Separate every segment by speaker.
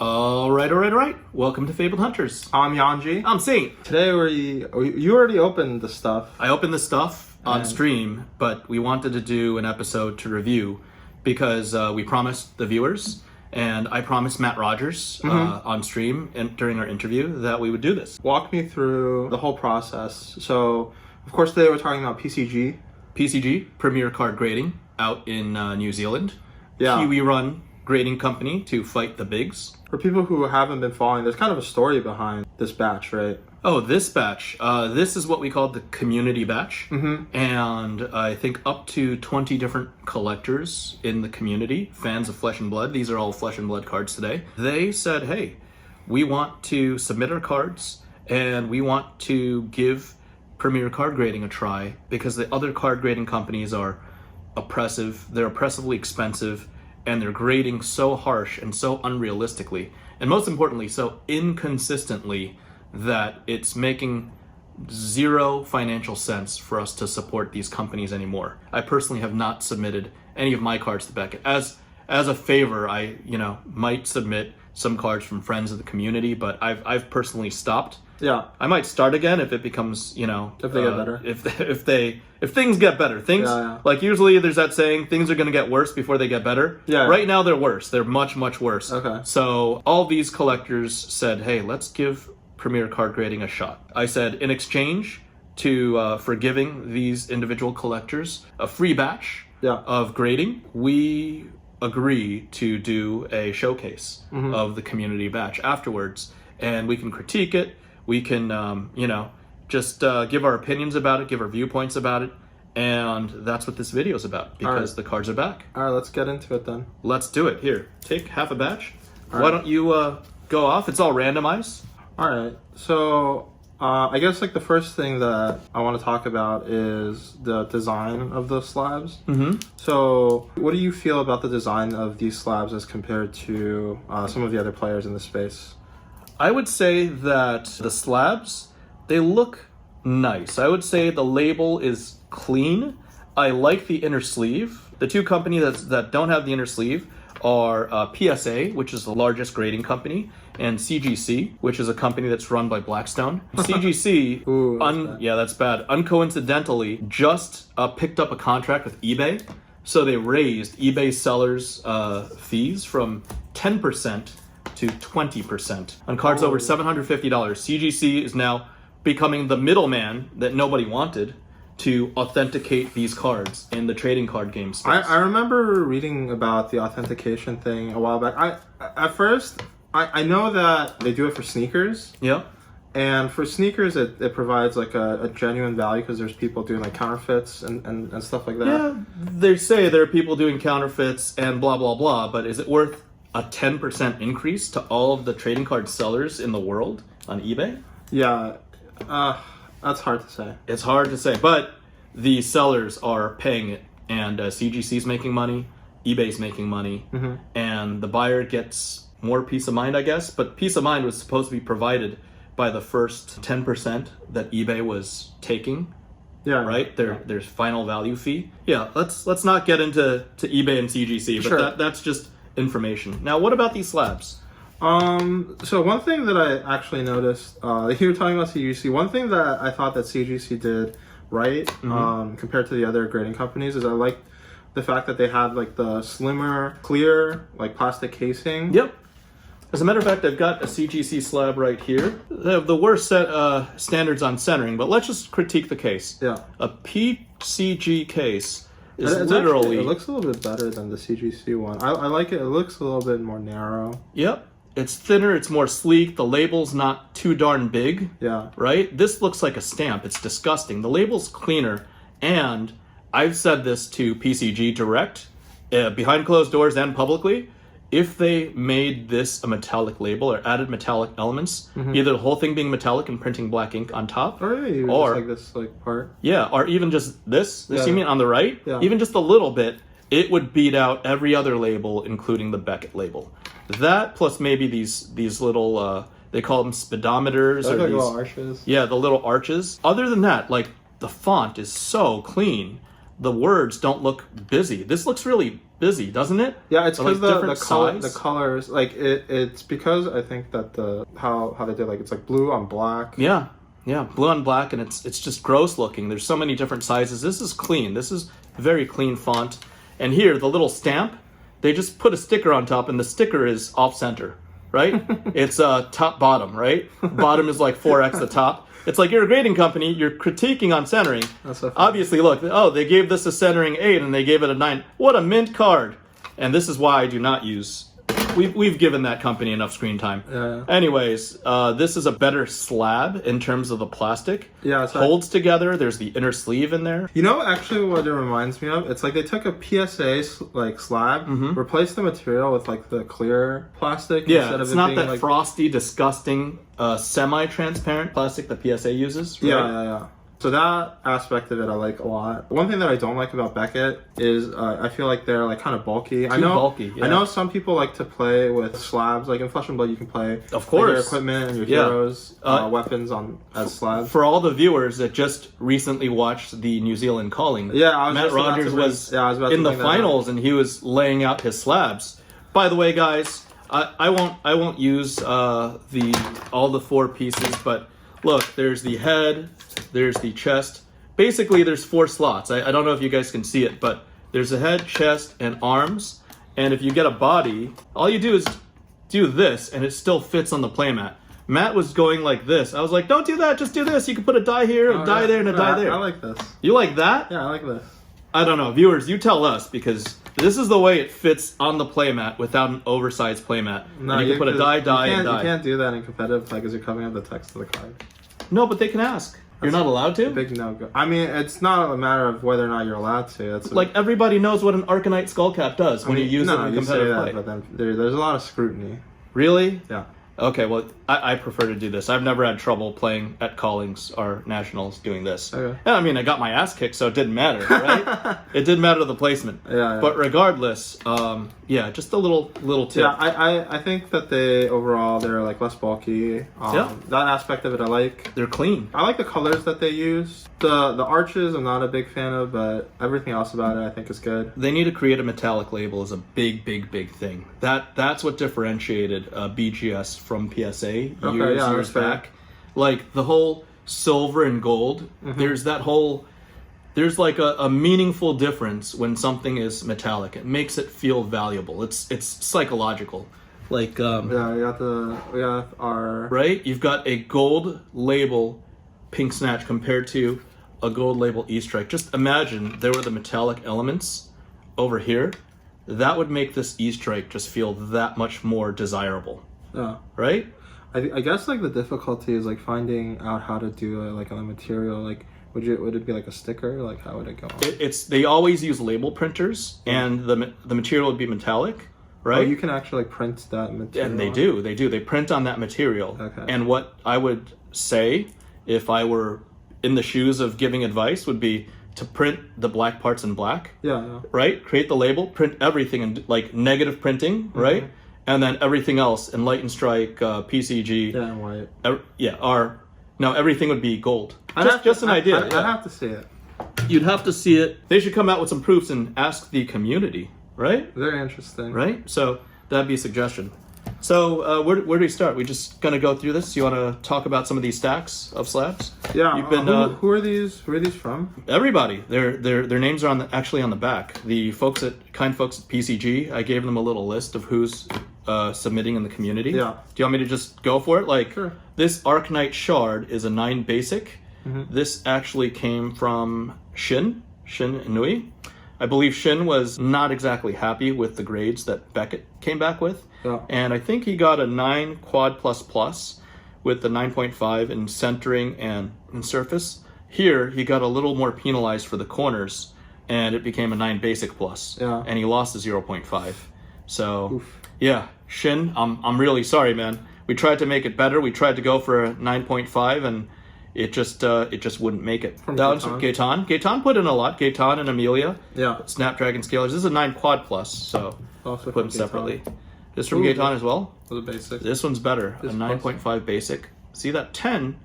Speaker 1: All right. Welcome to FaBled Hunters.
Speaker 2: I'm Yuanji.
Speaker 1: I'm Saint.
Speaker 2: Today you already opened the stuff.
Speaker 1: I opened the stuff on stream, but we wanted to do an episode to review because we promised the viewers, and I promised Matt Rogers on stream and during our interview that we would do this.
Speaker 2: Walk me through the whole process. So, of course, today we're talking about PCG.
Speaker 1: PCG, Premier Card Grading, out in New Zealand.
Speaker 2: Yeah.
Speaker 1: Kiwi-run grading company to fight the bigs.
Speaker 2: For people who haven't been following, there's kind of a story behind this batch, right?
Speaker 1: Oh, this batch. This is what we call the community batch. And I think up to 20 different collectors in the community, fans of Flesh and Blood, these are all Flesh and Blood cards today. They said, hey, we want to submit our cards and we want to give Premier Card Grading a try because the other card grading companies are oppressive, they're oppressively expensive, and they're grading so harsh and so unrealistically, and most importantly, so inconsistently, that it's making zero financial sense for us to support these companies anymore. I personally have not submitted any of my cards to Beckett. As a favor, I might submit some cards from friends of the community, but I've personally stopped.
Speaker 2: Yeah.
Speaker 1: I might start again if it becomes,
Speaker 2: if they get better.
Speaker 1: If things get better. Like usually there's that saying, things are going to get worse before they get better.
Speaker 2: Yeah.
Speaker 1: Right now they're worse. They're much, much worse.
Speaker 2: Okay.
Speaker 1: So all these collectors said, hey, let's give Premier Card Grading a shot. I said, in exchange for giving these individual collectors a free batch of grading, we agree to do a showcase of the community batch afterwards, and we can critique it. We can, just give our opinions about it, give our viewpoints about it, and that's what this video is about, because the cards are back.
Speaker 2: All right, let's get into it then.
Speaker 1: Let's do it. Here, take half a batch. Why don't you go off? It's all randomized.
Speaker 2: All right, so I guess the first thing that I want to talk about is the design of the slabs. So what do you feel about the design of these slabs as compared to some of the other players in the space?
Speaker 1: I would say that the slabs, they look nice. I would say the label is clean. I like the inner sleeve. The two companies that don't have the inner sleeve are PSA, which is the largest grading company, and CGC, which is a company that's run by Blackstone. CGC, that's bad. Uncoincidentally, just picked up a contract with eBay. So they raised eBay sellers' fees from 10% to 20% on cards over $750. CGC is now becoming the middleman that nobody wanted to authenticate these cards in the trading card game space.
Speaker 2: I remember reading about the authentication thing a while back. At first, I know that they do it for sneakers.
Speaker 1: Yeah.
Speaker 2: And for sneakers, it provides a genuine value because there's people doing counterfeits and stuff like that.
Speaker 1: Yeah, they say there are people doing counterfeits and blah, blah, blah, but is it worth a 10% increase to all of the trading card sellers in the world on eBay?
Speaker 2: Yeah, that's hard to say.
Speaker 1: It's hard to say, but the sellers are paying it, and CGC's making money, eBay's making money, and the buyer gets more peace of mind, I guess, but peace of mind was supposed to be provided by the first 10% that eBay was taking. Yeah. Right? There's final value fee. Yeah, let's not get into eBay and CGC, but that's just information. Now, what about these slabs?
Speaker 2: So one thing that I actually noticed, you were talking about CGC, one thing that I thought that CGC did right, compared to the other grading companies, is I liked the fact that they had the slimmer, clear, plastic casing.
Speaker 1: Yep. As a matter of fact, I've got a CGC slab right here. They have the worst standards on centering, but let's just critique the case.
Speaker 2: Yeah.
Speaker 1: A PCG case is
Speaker 2: literally... It looks a little bit better than the CGC one. I like it. It looks a little bit more narrow.
Speaker 1: Yep. It's thinner. It's more sleek. The label's not too darn big.
Speaker 2: Yeah.
Speaker 1: Right? This looks like a stamp. It's disgusting. The label's cleaner, and I've said this to PCG direct, behind closed doors and publicly. If they made this a metallic label or added metallic elements, either the whole thing being metallic and printing black ink on top,
Speaker 2: or just this part.
Speaker 1: Yeah, or even just this you mean on the right, even just a little bit, it would beat out every other label, including the Beckett label. That plus maybe these little they call them speedometers,
Speaker 2: or these little arches.
Speaker 1: Yeah, the little arches. Other than that, the font is so clean. The words don't look busy. This looks really busy, doesn't it?
Speaker 2: Yeah, it's
Speaker 1: But,
Speaker 2: because
Speaker 1: like,
Speaker 2: the colors, like it's because I think that how they did, like, it's like blue on black.
Speaker 1: Yeah, blue on black, and it's just gross looking. There's so many different sizes. This is clean. This is very clean font. And here, the little stamp, they just put a sticker on top, and the sticker is off center, right? It's top bottom, right? Bottom is like 4x the top. It's like you're a grading company, you're critiquing on centering.
Speaker 2: That's so funny.
Speaker 1: Obviously, look, they gave this a centering 8 and they gave it a 9. What a mint card. And this is why I do not use... We've given that company enough screen time.
Speaker 2: Yeah.
Speaker 1: Anyways, this is a better slab in terms of the plastic.
Speaker 2: Yeah,
Speaker 1: it holds together. There's the inner sleeve in there.
Speaker 2: You know, actually, what it reminds me of? It's like they took a PSA slab, replaced the material with like the clear plastic.
Speaker 1: Yeah,
Speaker 2: instead of
Speaker 1: it's not that
Speaker 2: like...
Speaker 1: frosty, disgusting, semi-transparent plastic that PSA uses. Right?
Speaker 2: Yeah. So that aspect of it I like a lot. One thing that I don't like about Beckett is I feel like they're like kind of bulky.
Speaker 1: Too bulky, yeah.
Speaker 2: I know some people like to play with slabs. Like in Flesh and Blood, you can play
Speaker 1: of course
Speaker 2: your equipment and your heroes weapons as slabs.
Speaker 1: For all the viewers that just recently watched the New Zealand Calling, Matt Rogers was in the finals and he was laying out his slabs. By the way, guys, I won't use all the 4 pieces, but look, there's the head. There's the chest. Basically, there's 4 slots. I don't know if you guys can see it, but there's a head, chest, and arms. And if you get a body, all you do is do this, and it still fits on the playmat. Matt was going like this. I was like, don't do that, just do this. You can put a die here, a die there, and a die there.
Speaker 2: I like this.
Speaker 1: You like that?
Speaker 2: Yeah, I like this.
Speaker 1: I don't know. Viewers, you tell us, because this is the way it fits on the playmat without an oversized playmat.
Speaker 2: No,
Speaker 1: and you can put a die, and die.
Speaker 2: You can't do that in competitive play because you're covering up the text of the card.
Speaker 1: No, but they can ask. You're not allowed to?
Speaker 2: Big no-go. I mean, it's not a matter of whether or not you're allowed to. It's
Speaker 1: like everybody knows what an Arcanite Skull Cap does when you use it in competitive play.
Speaker 2: But then there's a lot of scrutiny.
Speaker 1: Really?
Speaker 2: Yeah.
Speaker 1: Okay, well, I prefer to do this. I've never had trouble playing at Callings or Nationals doing this.
Speaker 2: Okay.
Speaker 1: Yeah, I mean, I got my ass kicked, so it didn't matter, right? It didn't matter the placement.
Speaker 2: Yeah.
Speaker 1: But regardless, just a little tip.
Speaker 2: Yeah, I think that they're like less bulky. That aspect of it I like.
Speaker 1: They're clean.
Speaker 2: I like the colors that they use. The arches I'm not a big fan of, but everything else about it I think is good.
Speaker 1: They need to create a metallic label is a big thing. That's what differentiated BGS from PSA years back. Like the whole silver and gold, there's like a meaniful difference when something is metallic. It makes it feel valuable. It's psychological. Like
Speaker 2: we got our
Speaker 1: right. You've got a gold label Pink Snatch compared to a gold label E-Strike. Just imagine there were the metallic elements over here. That would make this E-Strike just feel that much more desirable. Yeah. Right?
Speaker 2: I guess like the difficulty is like finding out how to do it like on a material. Like would it be like a sticker? Like how would it go on?
Speaker 1: They always use label printers and the material would be metallic, right?
Speaker 2: Oh, you can actually like print that material.
Speaker 1: And they do. They print on that material.
Speaker 2: Okay.
Speaker 1: And what I would say if I were in the shoes of giving advice would be to print the black parts in black.
Speaker 2: Yeah.
Speaker 1: Right? Create the label, print everything in like negative printing, right? And then everything else in Light and Strike, PCG.
Speaker 2: Yeah, and white.
Speaker 1: Everything would be gold.
Speaker 2: I'd
Speaker 1: have
Speaker 2: to see it.
Speaker 1: You'd have to see it. They should come out with some proofs and ask the community, right?
Speaker 2: Very interesting.
Speaker 1: Right? So that'd be a suggestion. So where do we start? We just gonna go through this? You want to talk about some of these stacks of slabs?
Speaker 2: Yeah. You've been, who are these? Who are these from?
Speaker 1: Everybody. Their names are actually on the back. The folks at PCG. I gave them a little list of who's submitting in the community.
Speaker 2: Yeah.
Speaker 1: Do you want me to just go for it? Like
Speaker 2: sure.
Speaker 1: This Arcanite Shard is a 9 basic. This actually came from Shin Inui. I believe Shin was not exactly happy with the grades that Beckett came back with.
Speaker 2: Yeah.
Speaker 1: And I think he got a 9 quad plus with the 9.5 in centering and in surface. Here, he got a little more penalized for the corners, and it became a 9 basic plus.
Speaker 2: Yeah.
Speaker 1: And he lost a 0.5. So, yeah, Shin, I'm really sorry, man. We tried to make it better. We tried to go for a 9.5, and it just wouldn't make it.
Speaker 2: From
Speaker 1: that was Gaetan. Gaetan put in a lot. Gaetan and Amelia.
Speaker 2: Yeah.
Speaker 1: Snapdragon Scalers. This is a 9 quad plus, so
Speaker 2: also
Speaker 1: put them separately. This from Gaetan as well.
Speaker 2: Was a basic.
Speaker 1: This one's better. A 9.5 basic. See that 10?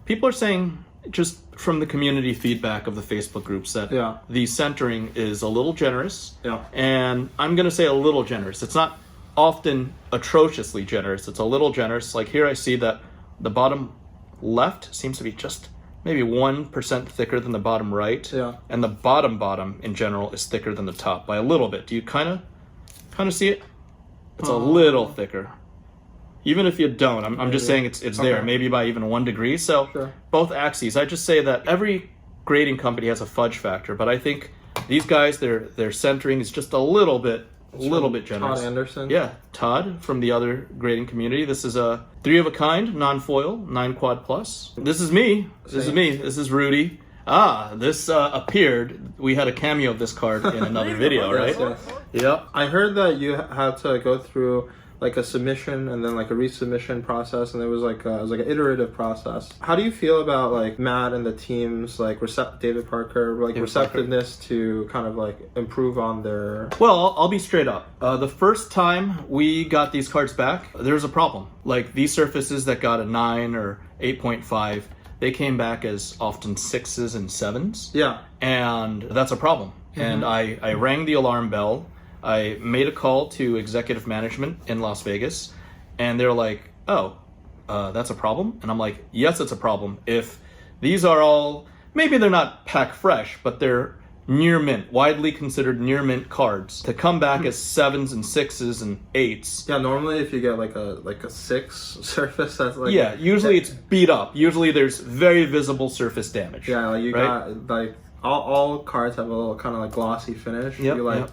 Speaker 1: People are saying just from the community feedback of the Facebook groups that the centering is a little generous.
Speaker 2: Yeah.
Speaker 1: And I'm going to say a little generous. It's not often atrociously generous. It's a little generous. Like here I see that the bottom left seems to be just maybe 1% thicker than the bottom right.
Speaker 2: Yeah.
Speaker 1: And the bottom in general is thicker than the top by a little bit. Do you kind of see it? It's a little thicker. Even if you don't, I'm just saying it's there, maybe by even 1 degree. So both axes, I just say that every grading company has a fudge factor, but I think these guys, their centering is just a little bit generous.
Speaker 2: Todd Anderson?
Speaker 1: Yeah, Todd from the other grading community. This is a 3 of a kind, non-foil, 9 quad plus. This is me. This is Rudy. This appeared. We had a cameo of this card in another video, right?
Speaker 2: Yes.
Speaker 1: Yep.
Speaker 2: I heard that you had to go through like a submission and then like a resubmission process, and it was like an iterative process. How do you feel about like Matt and the team's like David Parker receptiveness to kind of like improve on their?
Speaker 1: Well, I'll be straight up. The first time we got these cards back, there was a problem. Like these surfaces that got a 9 or 8.5, they came back as often 6s and 7s.
Speaker 2: Yeah,
Speaker 1: and that's a problem. And I rang the alarm bell. I made a call to executive management in Las Vegas, and they're like, oh, that's a problem? And I'm like, yes, it's a problem. If these are all, maybe they're not pack fresh, but they're near mint, widely considered near mint cards, to come back as 7s and 6s and 8s.
Speaker 2: Yeah, normally if you get like a 6 surface, that's like...
Speaker 1: Yeah, usually it's beat up. Usually there's very visible surface damage.
Speaker 2: Yeah, like you got, like, all cards have a little kind of like glossy finish.
Speaker 1: Yep,
Speaker 2: you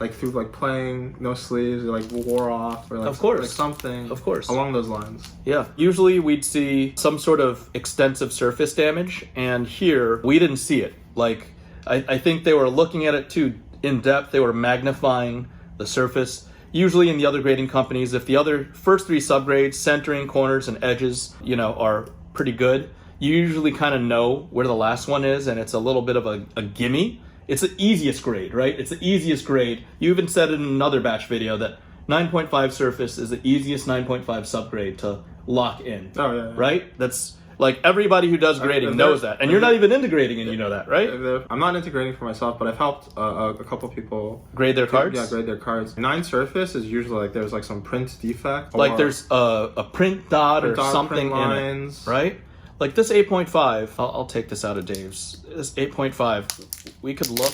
Speaker 2: like through like playing no sleeves, it like wore off, or like,
Speaker 1: of course,
Speaker 2: like something along those lines.
Speaker 1: Yeah, usually we'd see some sort of extensive surface damage, and here we didn't see it. Like I think they were looking at it too in depth. They were magnifying the surface. Usually in the other grading companies, if the other first 3 subgrades, centering, corners, and edges, are pretty good, you usually kind of know where the last one is, and it's a little bit of a gimme. It's the easiest grade, right? It's the easiest grade. You even said in another batch video that 9.5 surface is the easiest 9.5 subgrade to lock in.
Speaker 2: Oh, yeah.
Speaker 1: Right? That's like everybody who does grading knows that. And you're not even integrating and you know that, right?
Speaker 2: I'm not integrating for myself, but I've helped a couple people
Speaker 1: grade their cards?
Speaker 2: Yeah, grade their cards. 9 surface is usually like there's like some print defect.
Speaker 1: Like there's a print dot or something in it, right? Like this 8.5, I'll take this out of Dave's. This 8.5, we could look.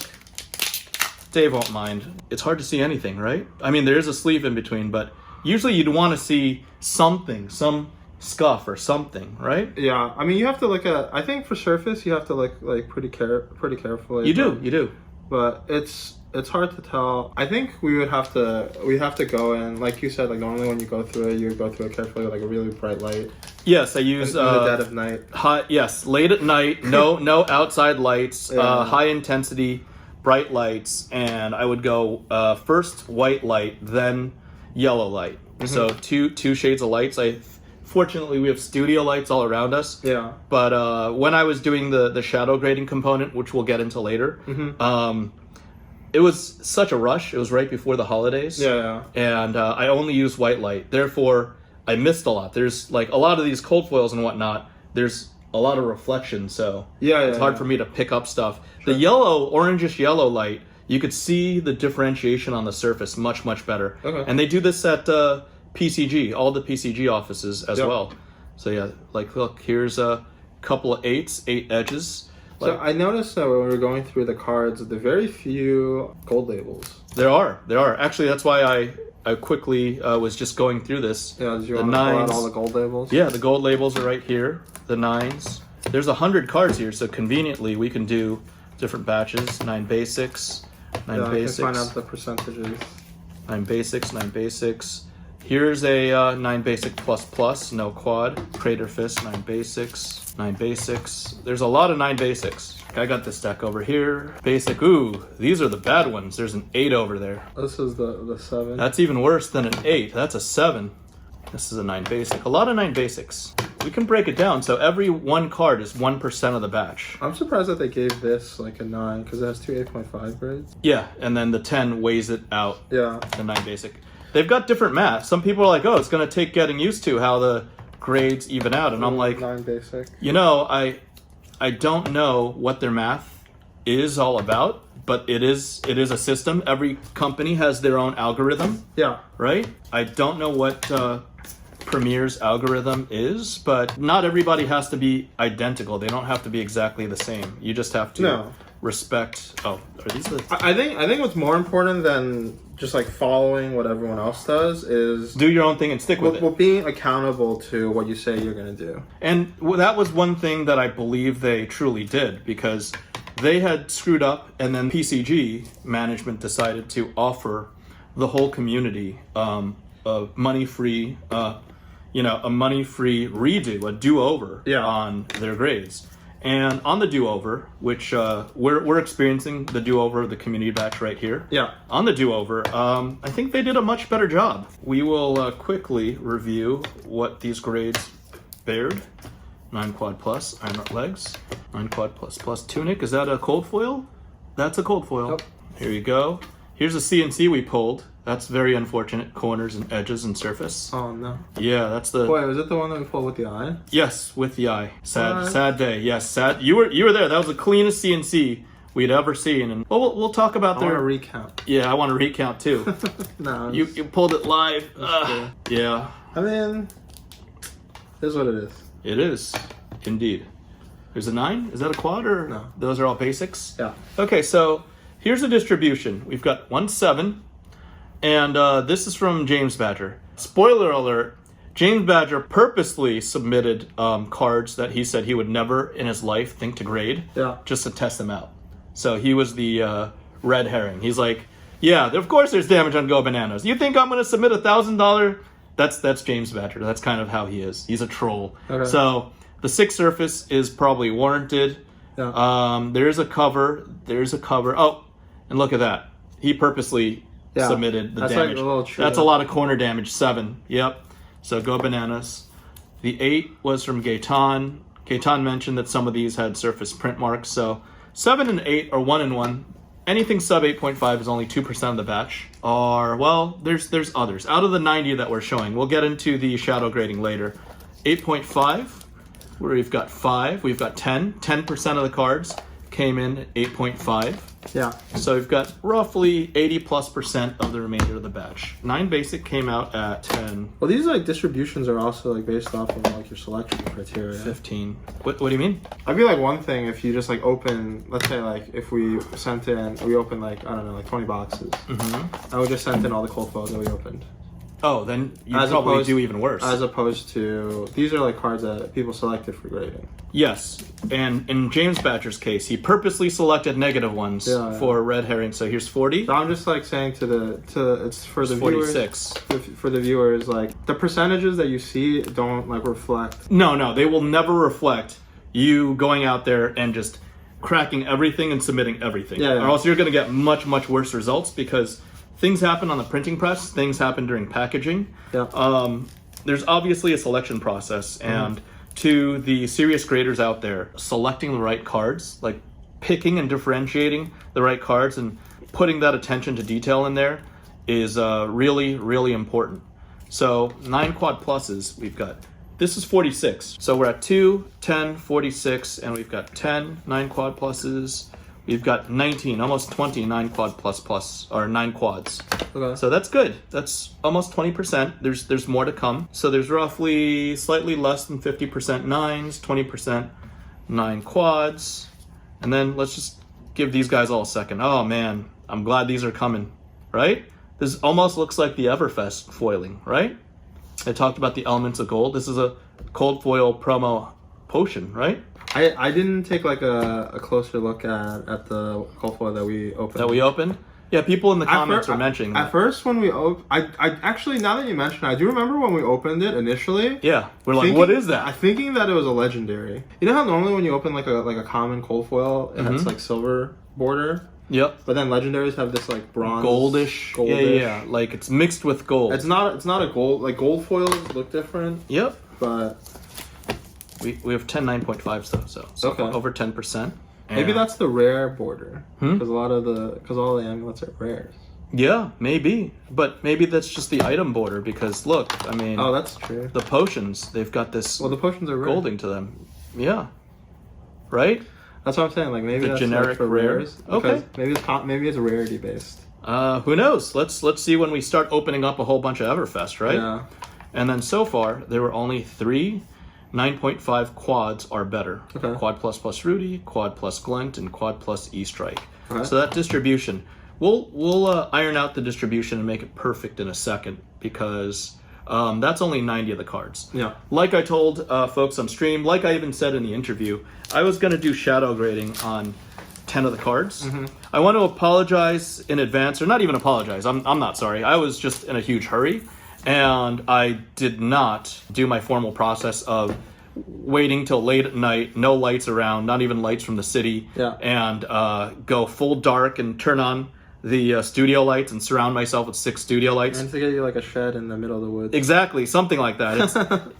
Speaker 1: Dave won't mind. It's hard to see anything, right? I mean, there is a sleeve in between, but usually you'd want to see something, some scuff or something, right?
Speaker 2: Yeah, I mean, you have to look at. I think for surface, you have to look like pretty carefully.
Speaker 1: You do.
Speaker 2: But it's hard to tell. I think we have to go in, like you said, like normally when you go through it, you go through it carefully with like a really bright light.
Speaker 1: Yes, I use
Speaker 2: in the dead of night.
Speaker 1: Yes, late at night. No outside lights. High intensity, bright lights, and I would go first white light, then yellow light. So two shades of lights. Fortunately, we have studio lights all around us.
Speaker 2: Yeah.
Speaker 1: But when I was doing the shadow grading component, which we'll get into later, it was such a rush. It was right before the holidays.
Speaker 2: Yeah.
Speaker 1: And I only used white light. Therefore, I missed a lot. There's like a lot of these cold foils and whatnot. There's a lot of reflection, so it's hard for me to pick up stuff. Sure. The yellow, orangish yellow light, you could see the differentiation on the surface much better. Okay. And they do this at PCG, all the PCG offices as well. So yeah, like look, here's a couple of 8s, 8 edges.
Speaker 2: So I noticed that when we were going through the cards, there are very few gold labels.
Speaker 1: There are. Actually, that's why I quickly was just going through this.
Speaker 2: Yeah, did you want to pull out all the gold labels?
Speaker 1: Yeah, the gold labels are right here. The 9s. There's 100 cards here, so conveniently we can do different batches. 9 basics, 9 basics.
Speaker 2: I can find out the percentages.
Speaker 1: 9 basics, 9 basics. Here's a 9 basic plus, no quad. Crater Fist, 9 basics, 9 basics. There's a lot of 9 basics. I got this deck over here. Basic, ooh, these are the bad ones. There's an 8 over there.
Speaker 2: This is the 7.
Speaker 1: That's even worse than an 8. That's a 7. This is a 9 basic. A lot of 9 basics. We can break it down. So every one card is 1% of the batch.
Speaker 2: I'm surprised that they gave this like a 9 because it has 2 8.5 grades.
Speaker 1: Yeah, and then the 10 weighs it out.
Speaker 2: Yeah.
Speaker 1: The 9 basic. They've got different math. Some people are like, oh, it's going to take getting used to how the grades even out. And I'm like,
Speaker 2: 9 basic.
Speaker 1: You know, I don't know what their math is all about, but it is a system. Every company has their own algorithm.
Speaker 2: Yeah.
Speaker 1: Right? I don't know what Premier's algorithm is, but not everybody has to be identical. They don't have to be exactly the same. You just have to respect. Oh, are these the?
Speaker 2: I think what's more important than just like following what everyone else does is
Speaker 1: do your own thing and stick with it.
Speaker 2: Well, being accountable to what you say you're going to do.
Speaker 1: And that was one thing that I believe they truly did, because they had screwed up, and then PCG management decided to offer the whole community a money-free, a money-free redo, a do-over on their grades. And on the do-over, which we're experiencing the do-over, the community batch right here.
Speaker 2: Yeah.
Speaker 1: On the do-over, I think they did a much better job. We will quickly review what these grades bared. 9 quad plus, iron legs. 9 quad plus tunic. Is that a cold foil? That's a cold foil.
Speaker 2: Yep.
Speaker 1: Here you go. Here's a CNC we pulled. That's very unfortunate. Corners and edges and surface.
Speaker 2: Oh no.
Speaker 1: Yeah, that's the.
Speaker 2: Wait, was it the one that we pulled with the eye?
Speaker 1: Yes, with the eye. Sad day. Yes, sad. You were there. That was the cleanest CNC we'd ever seen. And we'll talk about
Speaker 2: I want to recount.
Speaker 1: Yeah, I want to recount too.
Speaker 2: No.
Speaker 1: You pulled it live. Yeah.
Speaker 2: I mean, it is what it is.
Speaker 1: It is, indeed. There's a 9. Is that a quad or
Speaker 2: no?
Speaker 1: Those are all basics.
Speaker 2: Yeah.
Speaker 1: Okay, so here's the distribution. We've got 1 7. And this is from James Badger. Spoiler alert, James Badger purposely submitted cards that he said he would never in his life think to grade, just to test them out. So he was the red herring. He's like, yeah, of course there's damage on Go Bananas. You think I'm going to submit $1,000? That's James Badger. That's kind of how he is. He's a troll. Okay. So the 6 surface is probably warranted. Yeah. There's a cover. Oh, and look at that. He purposely... submitted the
Speaker 2: that's
Speaker 1: damage.
Speaker 2: Like
Speaker 1: that's a lot of corner damage. 7. Yep. So Go Bananas. The 8 was from Gaetan. Gaetan mentioned that some of these had surface print marks. So 7 and 8 are 1 and 1. Anything sub 8.5 is only 2% of the batch. There's others. Out of the 90 that we're showing, we'll get into the shadow grading later. 8.5, where we've got 5, we've got 10. 10% of the cards came in at 8.5.
Speaker 2: Yeah.
Speaker 1: So we've got roughly 80+% of the remainder of the batch. 9 basic came out at 10.
Speaker 2: Well, these like distributions are also like based off of like your selection criteria.
Speaker 1: 15. What do you mean?
Speaker 2: I'd be like one thing if you just like open, let's say like if we opened like, I don't know, like 20 boxes. Mm-hmm. I would just send in all the cold foils that we opened.
Speaker 1: Oh, then you probably do even worse.
Speaker 2: As opposed to, these are like cards that people selected for grading.
Speaker 1: Yes, and in James Badger's case, he purposely selected negative ones for red herring. So here's 40.
Speaker 2: So I'm just like saying it's for the
Speaker 1: 46.
Speaker 2: Viewers. For the viewers, like the percentages that you see don't like reflect.
Speaker 1: No, they will never reflect you going out there and just cracking everything and submitting everything. Yeah. Or else you're going to get much, much worse results because things happen on the printing press. Things happen during packaging. Yeah. There's obviously a selection process, and to the serious graders out there, selecting the right cards, like picking and differentiating the right cards and putting that attention to detail in there is really, really important. So 9 quad pluses, we've got, this is 46. So we're at 2, 10, 46, and we've got 10, 9 quad pluses. We've got 19, almost 20 9 quad plus, or 9 quads. Okay. So that's good. That's almost 20%. There's more to come. So there's roughly slightly less than 50% 9s, 20% 9 quads. And then let's just give these guys all a second. Oh man, I'm glad these are coming, right? This almost looks like the Everfest foiling, right? I talked about the elements of gold. This is a cold foil promo potion, right?
Speaker 2: I didn't take like a closer look at the cold foil that we opened.
Speaker 1: Yeah, people in the comments are mentioning that.
Speaker 2: At first when we opened, I actually, now that you mention it, I do remember when we opened it initially.
Speaker 1: Yeah, we're like, what is that?
Speaker 2: I'm thinking that it was a legendary. You know how normally when you open like a common cold foil, it has like silver border?
Speaker 1: Yep.
Speaker 2: But then legendaries have this like bronze,
Speaker 1: goldish. Yeah, like it's mixed with gold.
Speaker 2: It's not a gold, like gold foils look different.
Speaker 1: Yep.
Speaker 2: But
Speaker 1: we have 10 9.5s though, so okay. Over 10%.
Speaker 2: Maybe that's the rare border because all the amulets are rares.
Speaker 1: Yeah, maybe, but maybe that's just the item border because look, I mean,
Speaker 2: oh, that's true.
Speaker 1: The potions, they've got this.
Speaker 2: Well, the potions are rare.
Speaker 1: Golding to them. Yeah. right?
Speaker 2: That's what I'm saying. Like maybe
Speaker 1: The
Speaker 2: that's
Speaker 1: generic
Speaker 2: like for
Speaker 1: rare.
Speaker 2: rares.
Speaker 1: Okay.
Speaker 2: Maybe it's rarity based.
Speaker 1: Who knows? Let's see when we start opening up a whole bunch of Everfest, right?
Speaker 2: Yeah.
Speaker 1: And then so far, there were only 3 9.5 quads are better.
Speaker 2: Okay.
Speaker 1: Quad plus Rudy, Quad plus Glint, and Quad plus E-Strike.
Speaker 2: Okay.
Speaker 1: So that distribution, we'll iron out the distribution and make it perfect in a second, because that's only 90 of the cards.
Speaker 2: Yeah.
Speaker 1: Like I told folks on stream, like I even said in the interview, I was going to do shadow grading on 10 of the cards.
Speaker 2: Mm-hmm.
Speaker 1: I want to apologize in advance, or not even apologize. I'm not sorry. I was just in a huge hurry, and I did not do my formal process of waiting till late at night, no lights around, not even lights from the city,
Speaker 2: Yeah.
Speaker 1: and go full dark and turn on the studio lights and surround myself with 6 studio lights.
Speaker 2: And to get you like a shed in the middle of the woods.
Speaker 1: Exactly, something like that.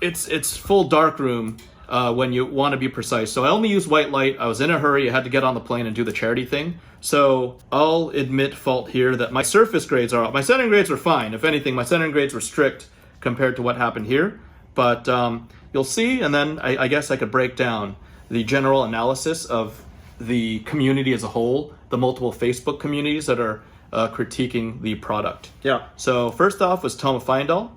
Speaker 1: It's, it's full dark room when you want to be precise. So I only use white light. I was in a hurry. I had to get on the plane and do the charity thing. So I'll admit fault here that my surface grades are off. My centering grades were fine. If anything, my centering grades were strict compared to what happened here. But you'll see, and then I guess I could break down the general analysis of the community as a whole, the multiple Facebook communities that are critiquing the product.
Speaker 2: Yeah.
Speaker 1: So first off was Tome of Feindall.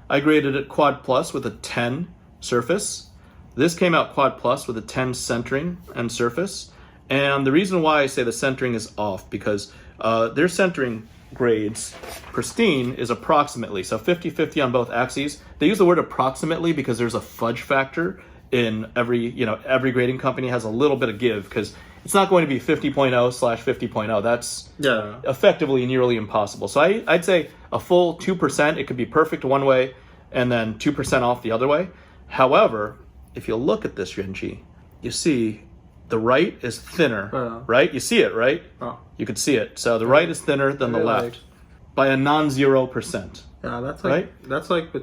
Speaker 1: I graded it Quad Plus with a 10 surface. This came out Quad Plus with a 10 centering and surface. And the reason why I say the centering is off, because their centering grades, pristine, is approximately, so 50-50 on both axes. They use the word approximately because there's a fudge factor in every grading company has a little bit of give, because it's not going to be 50.0/50.0. That's effectively nearly impossible. So I'd say a full 2%, it could be perfect one way and then 2% off the other way. However, if you look at this, Yuanji, you see the right is thinner, right? You see it, right?
Speaker 2: Oh.
Speaker 1: You could see it. So the right is thinner than the left by a non-0%.
Speaker 2: Yeah, that's like
Speaker 1: right?
Speaker 2: That's like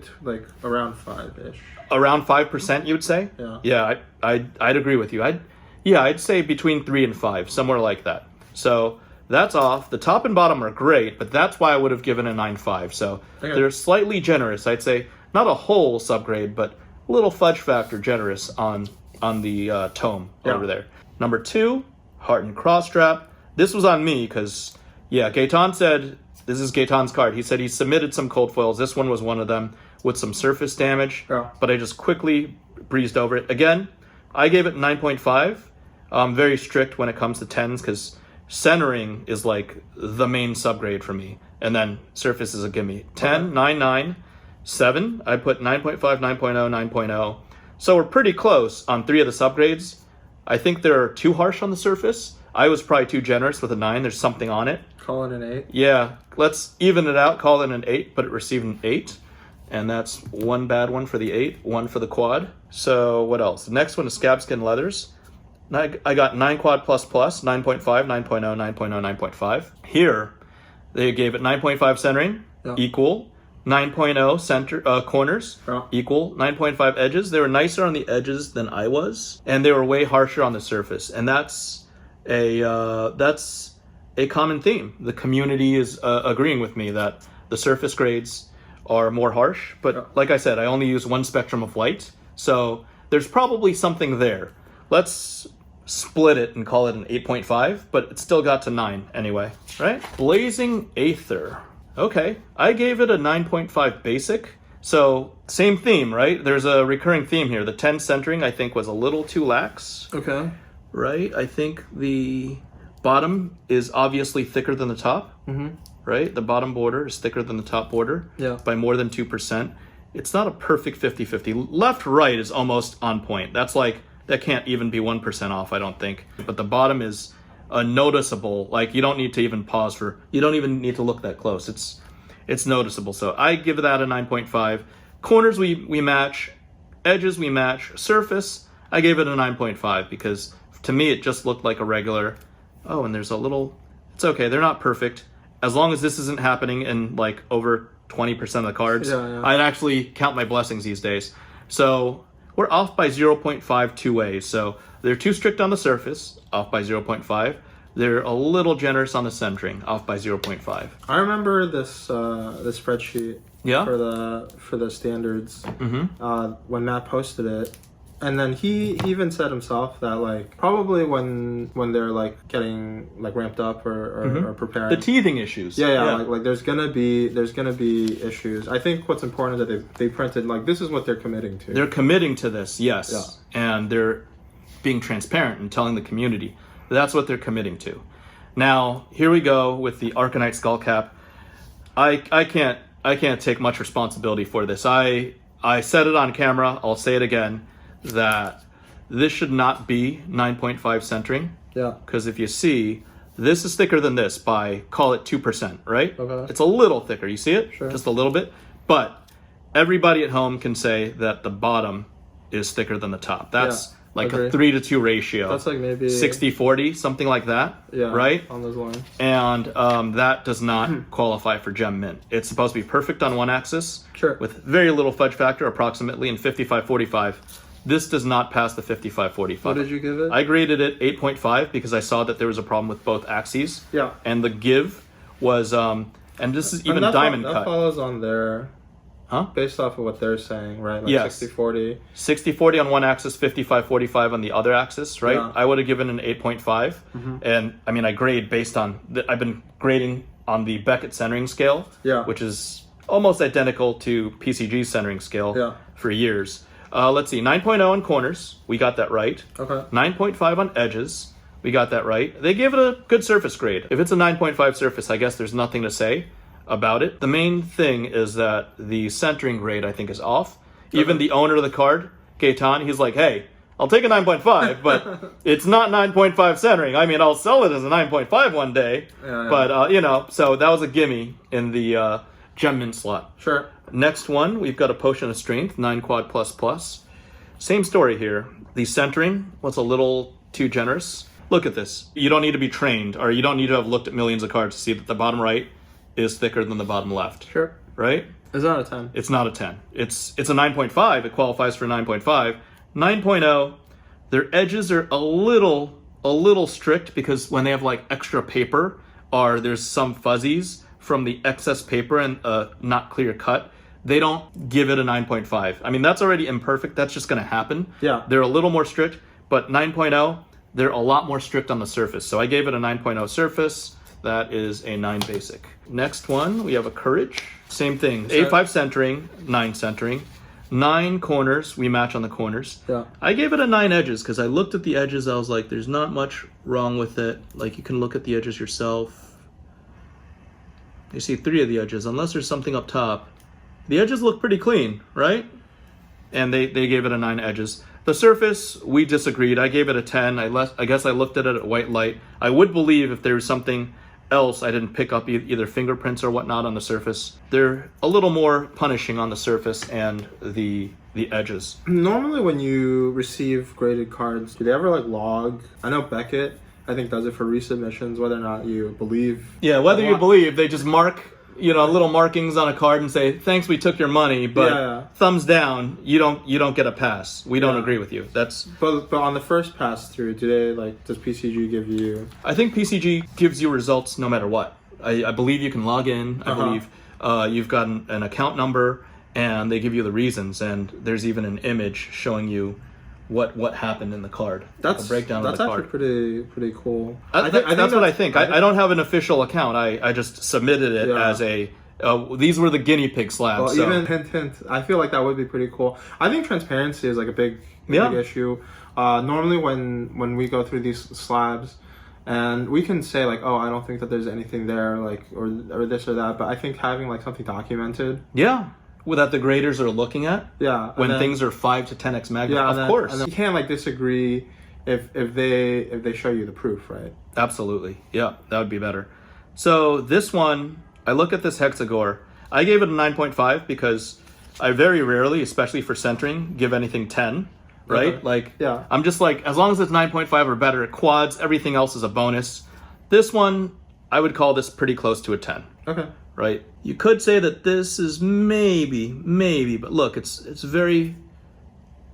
Speaker 2: around 5-ish.
Speaker 1: Around 5%, you would say?
Speaker 2: Yeah.
Speaker 1: Yeah, I'd agree with you. I'd say between 3 and 5, somewhere like that. So that's off. The top and bottom are great, but that's why I would have given a 9.5. So they're slightly generous. I'd say not a whole subgrade, but a little fudge factor generous on the tome over there. Number 2, Hardened Cross Strap. This was on me because, Gaetan said, this is Gaetan's card. He said he submitted some cold foils. This one was one of them with some surface damage, but I just quickly breezed over it. Again, I gave it 9.5. I'm very strict when it comes to 10s because centering is like the main subgrade for me. And then surface is a gimme. 10, 9, 9, 7. I put 9.5, 9.0, 9.0. So we're pretty close on 3 of the subgrades. I think they're too harsh on the surface. I was probably too generous with a 9. There's something on it.
Speaker 2: Call it an 8.
Speaker 1: Yeah, let's even it out. Call it an 8, but it received an 8. And that's one bad one for the 8, one for the quad. So what else? The next one is Scab Skin Leathers. I got 9 quad plus, 9.5, 9.0, 9.0, 9.5. Here, they gave it 9.5 centering, equal. 9.0 center corners, equal. 9.5 edges. They were nicer on the edges than I was, and they were way harsher on the surface. And that's a common theme. The community is agreeing with me that the surface grades are more harsh. But like I said, I only use one spectrum of light, so there's probably something there. Let's split it and call it an 8.5, but it still got to 9 anyway, right? Blazing Aether. Okay, I gave it a 9.5 basic. So same theme, right? There's a recurring theme here. The 10 centering I think was a little too lax.
Speaker 2: Okay.
Speaker 1: Right? I think the bottom is obviously thicker than the top.
Speaker 2: Mm-hmm.
Speaker 1: Right? The bottom border is thicker than the top border by more than 2%. It's not a perfect 50-50. Left-right is almost on point. That can't even be 1% off, I don't think. But the bottom is a noticeable, like you don't need to even pause you don't even need to look that close. It's noticeable. So I give that a 9.5. Corners we match, edges we match, surface I gave it a 9.5 because to me it just looked like a regular. Oh, and there's a little, it's okay, they're not perfect. As long as this isn't happening in like over 20% of the cards, I'd actually count my blessings these days. So we're off by 0.5 two ways. So they're too strict on the surface, off by 0.5. They're a little generous on the centering, off by 0.5.
Speaker 2: I remember this this spreadsheet for the standards when Matt posted it, And then he even said himself that like probably when they're like getting like ramped up or preparing
Speaker 1: the teething issues.
Speaker 2: Yeah. Like there's gonna be issues. I think what's important is that they printed like this is what they're committing to.
Speaker 1: They're committing to this, yes. Yeah. And they're being transparent and telling the community. That's what they're committing to. Now, here we go with the Arcanite Skull Cap. I can't take much responsibility for this. I said it on camera, I'll say it again, that this should not be 9.5 centering.
Speaker 2: Yeah.
Speaker 1: Because if you see, this is thicker than this by, call it 2%, right?
Speaker 2: Okay.
Speaker 1: It's a little thicker. You see it?
Speaker 2: Sure.
Speaker 1: Just a little bit. But everybody at home can say that the bottom is thicker than the top. That's like a 3-to-2 ratio.
Speaker 2: That's like maybe
Speaker 1: 60-40, something like that.
Speaker 2: Yeah.
Speaker 1: Right?
Speaker 2: On those lines.
Speaker 1: And that does not qualify for gem mint. It's supposed to be perfect on one axis.
Speaker 2: Sure.
Speaker 1: With very little fudge factor, approximately, in 55-45. This does not pass the 55-45.
Speaker 2: What did you give it?
Speaker 1: I graded it 8.5 because I saw that there was a problem with both axes.
Speaker 2: Yeah.
Speaker 1: And the give was, and this is even diamond cut.
Speaker 2: That follows on their, based off of what they're saying, right? Like
Speaker 1: yes.
Speaker 2: 60-40.
Speaker 1: 60-40 on one axis, 55-45 on the other axis, right?
Speaker 2: Yeah.
Speaker 1: I would have given an 8.5. And I mean, I grade based on, I've been grading on the Beckett centering scale, which is almost identical to PCG's centering scale for years. Let's see, 9.0 on corners, we got that right.
Speaker 2: Okay.
Speaker 1: 9.5 on edges, we got that right. They gave it a good surface grade. If it's a 9.5 surface, I guess there's nothing to say about it. The main thing is that the centering grade, I think, is off. Even the owner of the card, Gaetan, he's like, hey, I'll take a 9.5, but it's not 9.5 centering. I mean, I'll sell it as a 9.5 one day. But, you know, so that was a gimme in the gem mint slot.
Speaker 2: Sure.
Speaker 1: Next one, we've got a Potion of Strength, 9 quad plus. Same story here. The centering was a little too generous. Look at this. You don't need to be trained, or you don't need to have looked at millions of cards to see that the bottom right is thicker than the bottom left.
Speaker 2: Sure.
Speaker 1: Right?
Speaker 2: It's not a 10.
Speaker 1: It's not a 10. It's a 9.5. It qualifies for 9.5. 9.0, their edges are a little strict because when they have like extra paper or there's some fuzzies from the excess paper and not clear cut, they don't give it a 9.5. I mean, that's already imperfect. That's just going to happen.
Speaker 2: Yeah.
Speaker 1: They're a little more strict, but 9.0, they're a lot more strict on the surface. So I gave it a 9.0 surface. That is a 9 basic. Next one, we have a Courage. Same thing. 8.5 centering, 9 centering. 9 corners, we match on the corners.
Speaker 2: Yeah.
Speaker 1: I gave it a 9 edges because I looked at the edges. I was like, there's not much wrong with it. Like, you can look at the edges yourself. You see 3 of the edges, unless there's something up top. The edges look pretty clean, right? And they gave it a 9 edges. The surface, we disagreed. I gave it a 10. I guess I looked at it at white light. I would believe if there was something else I didn't pick up either fingerprints or whatnot on the surface. They're a little more punishing on the surface and the edges.
Speaker 2: Normally when you receive graded cards, do they ever like log? I know Beckett, I think, does it for resubmissions, whether or not you believe.
Speaker 1: Yeah, whether you believe, they just mark, little markings on a card and say, thanks, we took your money, but thumbs down, you don't get a pass. We don't agree with you. That's
Speaker 2: But on the first pass through, does PCG give you?
Speaker 1: I think PCG gives you results no matter what. I believe you can log in. I believe you've got an account number, and they give you the reasons, and there's even an image showing you what happened in the card.
Speaker 2: That's
Speaker 1: a breakdown of the card.
Speaker 2: That's actually pretty cool.
Speaker 1: I think that's what I think. I don't have an official account. I just submitted it as a. These were the guinea pig slabs.
Speaker 2: Well, even hint. I feel like that would be pretty cool. I think transparency is like a big issue. Normally, when we go through these slabs, and we can say like, oh, I don't think that there's anything there, like or this or that. But I think having like something documented.
Speaker 1: Yeah. That the graders are looking at, when
Speaker 2: then,
Speaker 1: things are 5 to 10x magnified, of course.
Speaker 2: And then you can't like disagree if they show you the proof, right?
Speaker 1: Absolutely, yeah, that would be better. So this one, I look at this Hexagore. I gave it a 9.5 because I very rarely, especially for centering, give anything 10. Right? I'm just like, as long as it's 9.5 or better, it quads. Everything else is a bonus. This one, I would call this pretty close to a 10.
Speaker 2: Okay.
Speaker 1: Right? You could say that this is maybe, but look, it's very,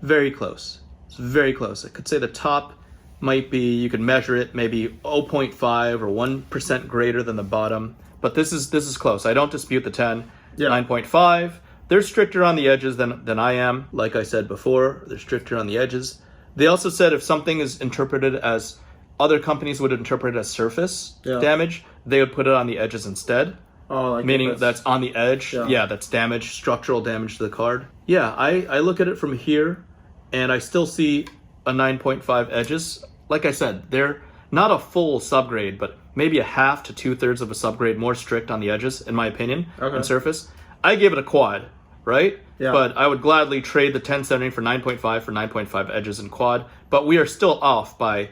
Speaker 1: very close. It's very close. I could say the top might be, you could measure it, maybe 0.5 or 1% greater than the bottom. But this is close. I don't dispute the 10. 9.5, they're stricter on the edges than I am. Like I said before, they're stricter on the edges. They also said if something is interpreted as other companies would interpret it as surface damage, they would put it on the edges instead.
Speaker 2: Oh, like
Speaker 1: meaning that's on the edge. Yeah, that's damage, structural damage to the card. Yeah, I look at it from here, and I still see a 9.5 edges. Like I said, they're not a full subgrade, but maybe a half to 2/3 of a subgrade more strict on the edges, in my opinion, on surface. I gave it a quad, right?
Speaker 2: Yeah.
Speaker 1: But I would gladly trade the 1070 for 9.5 for 9.5 edges and quad. But we are still off by,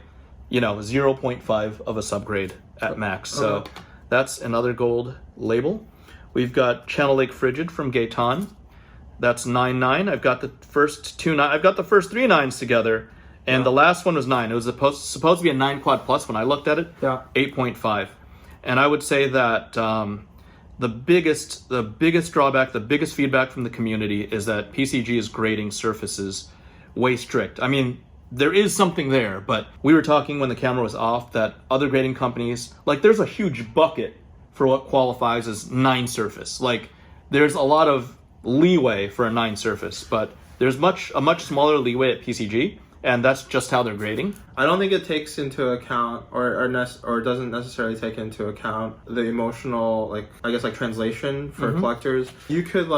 Speaker 1: 0.5 of a subgrade at max. So that's another gold label. We've got Channel Lake Frigid from Gaetan. That's 9.9. I've got the first I've got the first 3 9s together, and the last one was 9. It was supposed to be a 9 quad plus when I looked at it. 8.5. And I would say that the biggest drawback, the biggest feedback from the community is that PCG is grading surfaces way strict. I mean, there is something there, but we were talking when the camera was off that other grading companies, like there's a huge bucket for what qualifies as 9 surface. Like there's a lot of leeway for a 9 surface, but there's a much smaller leeway at PCG, and that's just how they're grading.
Speaker 2: I don't think it takes into account or doesn't necessarily take into account the emotional, translation for collectors. You could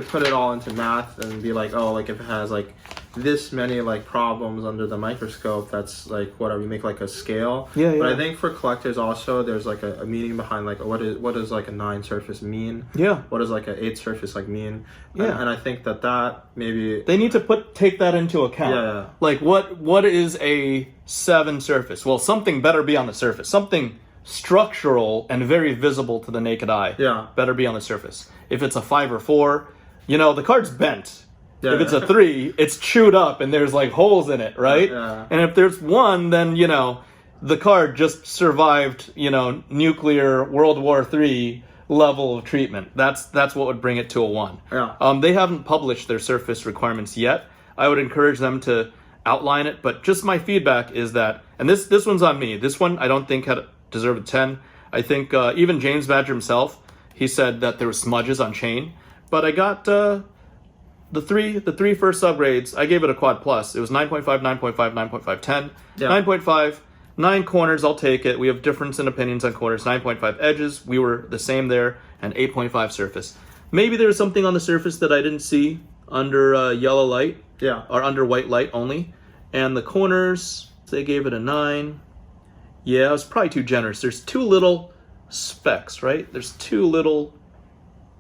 Speaker 2: put it all into math and be like, oh, like if it has like this many like problems under the microscope, that's like whatever, you make like a scale. But I think for collectors also there's like a meaning behind like what does like a 9 surface mean? What does like an 8 surface like mean? And I think that maybe
Speaker 1: they need to take that into account. Like what is a 7 surface? Well, something better be on the surface. Something structural and very visible to the naked eye. Better be on the surface. If it's a 5 or 4, the card's bent. If it's a 3, it's chewed up and there's like holes in it, right? And if there's 1, then the card just survived, nuclear World War III level of treatment. That's what would bring it to a 1. They haven't published their surface requirements yet. I would encourage them to outline it, but just my feedback is that, and this one's on me. This one I don't think deserved a 10. I think even James Badger himself, he said that there were smudges on chain, but I got the three first subgrades, I gave it a quad plus. It was 9.5, 9.5, 9.5, 10. 9.5, 9 corners, I'll take it. We have difference in opinions on corners. 9.5 edges, we were the same there, and 8.5 surface. Maybe there was something on the surface that I didn't see under yellow light, or under white light only. And the corners, they gave it a 9. Yeah, I was probably too generous. There's 2 little specks, right? There's 2 little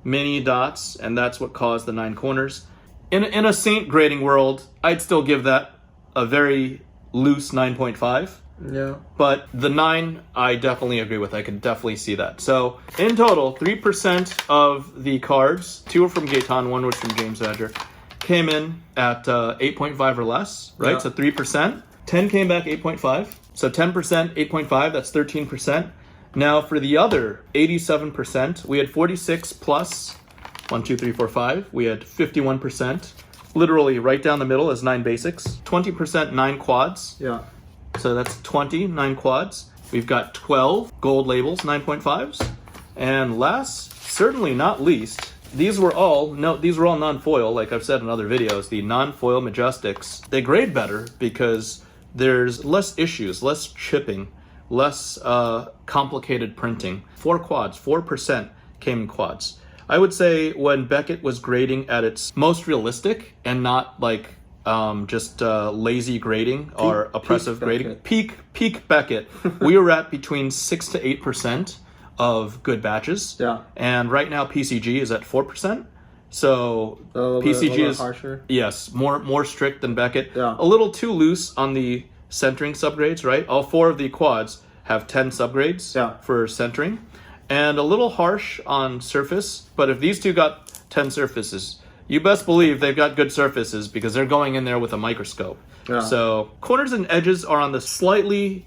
Speaker 1: mini dots, and that's what caused the 9 corners. In a Saint grading world, I'd still give that a very loose 9.5. But the 9, I definitely agree with. I can definitely see that. So in total, 3% of the cards, 2 are from Gaetan, 1 was from James Badger, came in at 8.5 or less, right? So 3%. 10 came back 8.5. So 10%, 8.5, that's 13%. Now for the other 87%, we had 46 plus 1, 2, 3, 4, 5. We had 51%, literally right down the middle as 9 basics. 20% 9 quads. So that's 9 quads. We've got 12 gold labels, 9.5s. And last, certainly not least, these were all non-foil, like I've said in other videos. The non-foil Majestics, they grade better because there's less issues, less chipping, less complicated printing. 4 quads, 4% came in quads. I would say when Beckett was grading at its most realistic and not like just lazy grading or oppressive grading, peak Beckett, we were at between 6 to 8% of good batches. And right now PCG is at 4%. So PCG is harsher. Yes, more strict than Beckett. A little too loose on the centering subgrades, right? All 4 of the quads have 10 subgrades for centering. And a little harsh on surface, but if these 2 got 10 surfaces, you best believe they've got good surfaces because they're going in there with a microscope. So corners and edges are on the slightly,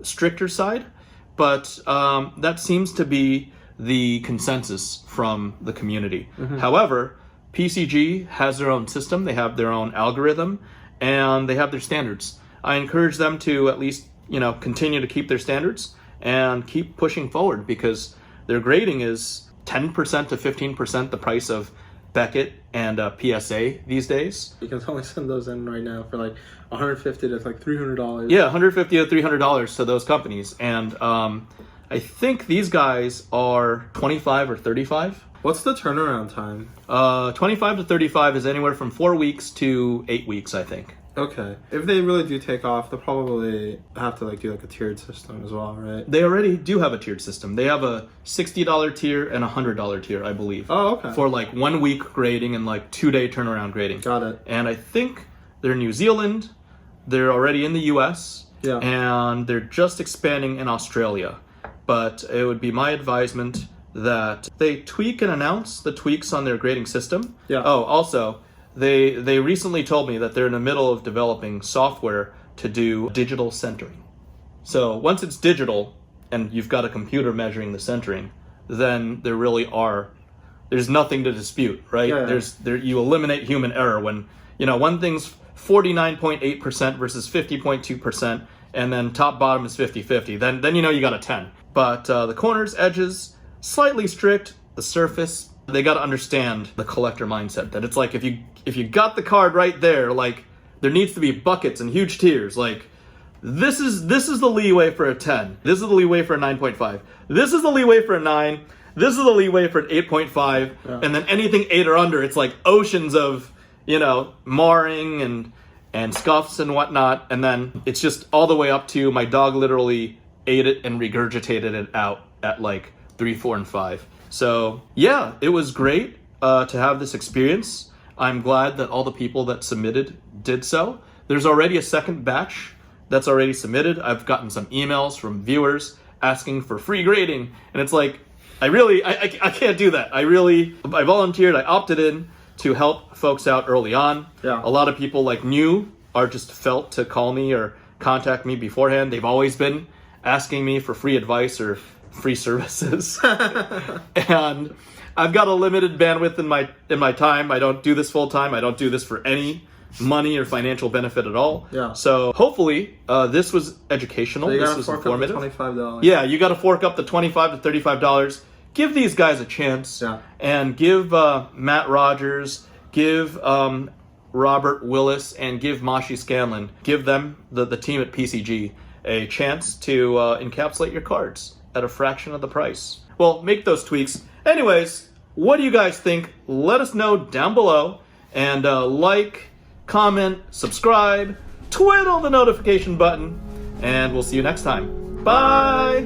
Speaker 1: stricter side, but that seems to be the consensus from the community. However, PCG has their own system, they have their own algorithm, and they have their standards. I encourage them to at least, continue to keep their standards and keep pushing forward because their grading is 10% to 15% the price of Beckett and PSA these days.
Speaker 2: You can only send those in right now for like $150 to like $300.
Speaker 1: Yeah, $150 to $300 to those companies. And I think these guys are 25 or 35.
Speaker 2: What's the turnaround time?
Speaker 1: 25 to 35 is anywhere from 4 weeks to 8 weeks, I think.
Speaker 2: Okay. If they really do take off, they'll probably have to like do like a tiered system as well, right?
Speaker 1: They already do have a tiered system. They have a $60 tier and a $100 tier, I believe.
Speaker 2: Oh, okay.
Speaker 1: For like 1 week grading and like 2-day turnaround grading.
Speaker 2: Got it.
Speaker 1: And I think they're New Zealand. They're already in the US.
Speaker 2: Yeah.
Speaker 1: And they're just expanding in Australia. But it would be my advisement that they tweak and announce the tweaks on their grading system.
Speaker 2: Yeah.
Speaker 1: Oh, also, they recently told me that they're in the middle of developing software to do digital centering. So once it's digital and you've got a computer measuring the centering, then there's nothing to dispute, right?
Speaker 2: Yeah.
Speaker 1: You eliminate human error when, one thing's 49.8% versus 50.2%, and then top bottom is 50-50. Then you got a 10. But the corners, edges, slightly strict. The surface, they got to understand the collector mindset that it's like if you got the card right there, like there needs to be buckets and huge tiers. Like this is the leeway for a 10. This is the leeway for a 9.5. This is the leeway for a 9. This is the leeway for an 8.5.
Speaker 2: Yeah.
Speaker 1: And then anything 8 or under, it's like oceans of marring and scuffs and whatnot. And then it's just all the way up to my dog literally ate it and regurgitated it out at like 3, 4, and 5. So yeah, it was great to have this experience. I'm glad that all the people that submitted did so. There's already a second batch that's already submitted. I've gotten some emails from viewers asking for free grading, and it's like, I can't do that. I volunteered, I opted in to help folks out early on.
Speaker 2: Yeah.
Speaker 1: A lot of people are just felt to call me or contact me beforehand. They've always been asking me for free advice or free services. And I've got a limited bandwidth in my time. I don't do this full time. I don't do this for any money or financial benefit at all.
Speaker 2: Yeah.
Speaker 1: So hopefully this was educational.
Speaker 2: So you
Speaker 1: this
Speaker 2: gotta
Speaker 1: was
Speaker 2: fork
Speaker 1: informative.
Speaker 2: up the $25.
Speaker 1: Yeah, you got to fork up the $25 to $35. Give these guys a chance.
Speaker 2: Yeah.
Speaker 1: And give Matt Rogers, give Robert Willis, and give Mashi Scanlon. Give them, the team at PCG, a chance to encapsulate your cards at a fraction of the price. Well, make those tweaks. Anyways, what do you guys think? Let us know down below. And like, comment, subscribe, twiddle the notification button, and we'll see you next time. Bye!